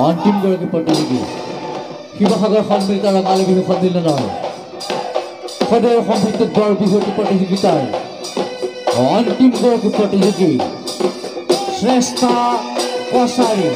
অন্তিমগৰাকী প্ৰতিযোগী শিৱসাগৰ সন্মিলিত ৰঙালী বিহু সন্মিলনৰ সদৰ সম্পৃক্ত দৰ বিহুটি প্ৰতিযোগিতাৰ অন্তিমগৰাকী প্ৰতিযোগী শ্ৰেষ্ঠ কছাৰী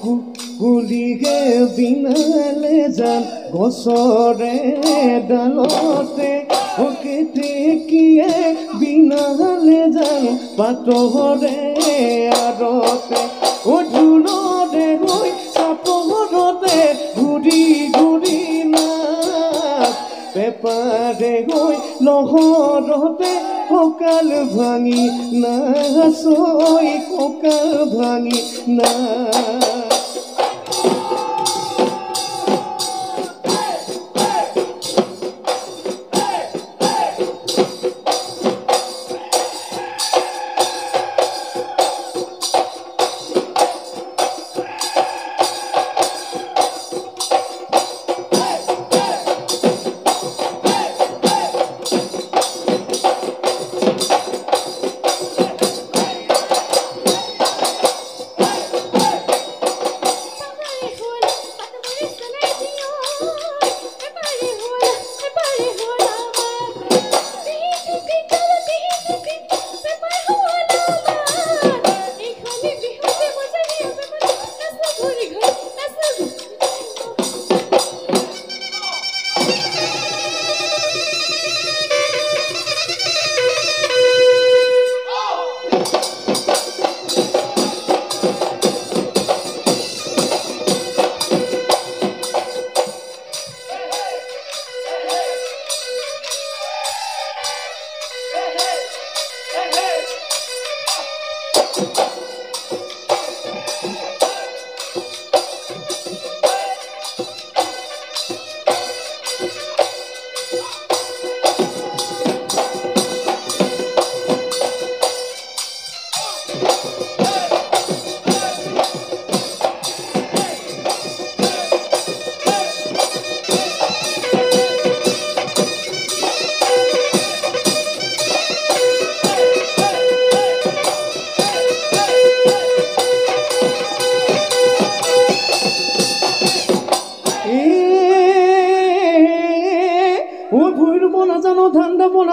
কুলিগে বিনালে যান গছৰে ডালতে কেতেকীয়ে বিনালে যান পাতৰে আৰতে ঢোলৰে হৈ চাপৰতে ঘূৰি ঘূৰি নাচ পেপাৰে হৈ লহৰতে কঁকাল ভাঙি নাচ কঁকাল ভাঙি নাচ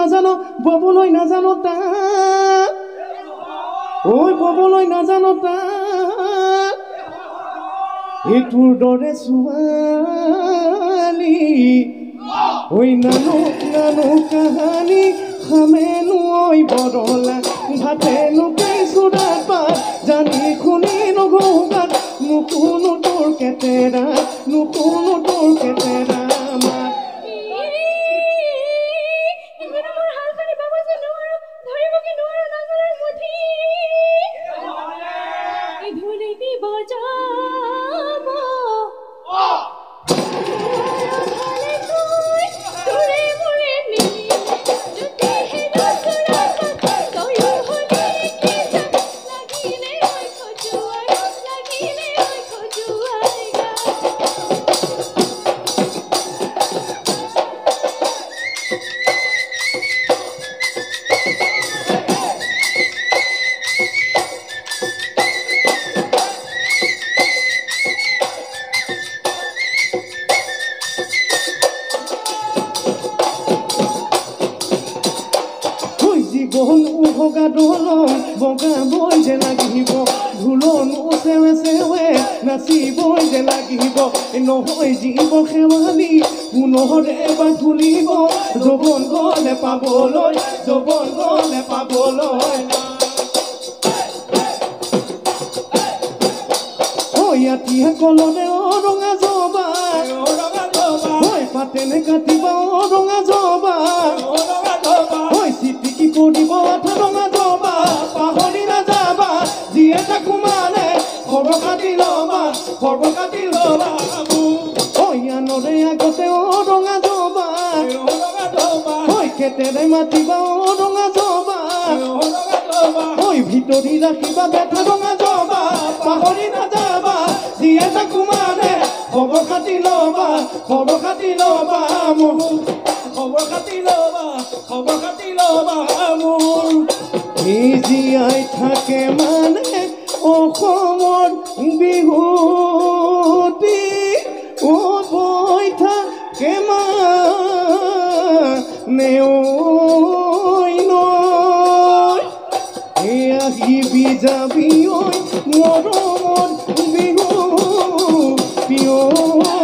নাজানো ববলৈ নাজানো তাত ববলৈ নাজানো তাত এইটোৰ দৰে ছোৱালী নানো নানো কাহানী খামেনো বৰলা ভাতেনো কেঁচুৰাত পাত জানি শুনি নগৌগাত নুশুনো তোৰ কেতেৰা নুশুনো তোৰ কেতেৰা বগা দলং বগাবই যে লাগিব ঢোলন চেৱে চেৱে নাচিবই যে লাগিব নহয় জীৱ খেৱালি পুনৰে এবাৰ ফুলিব যৌৱন গলে পাবলৈ যৌৱন গলে পাবলৈ ইয়াতিয়া কলনে ৰঙা জবা পাতেনে কাটিবা ৰঙা জবা চিটিকি পৰিব ৰঙা জবা পাহৰি নাযাবা যিয়ে থাকো মানে খবৰ কাটি ল'বা ইয়ানৰে আগতে ৰঙা জবা কেতেৰে মাতিবা ৰঙা জবা ভিতৰি ৰাখিবা বেঠা ৰঙা জবা পাহৰি নাযাবা যিয়ে থাকো মানে খবৰ কাটি ল'বা খবৰ কাটি ল'বা মোৰ জীয়াই থাকে মানে অসমৰ বিহুতি বৈ থাকে মানে আহিবি যাবি মৰমৰ বিহু পিঅ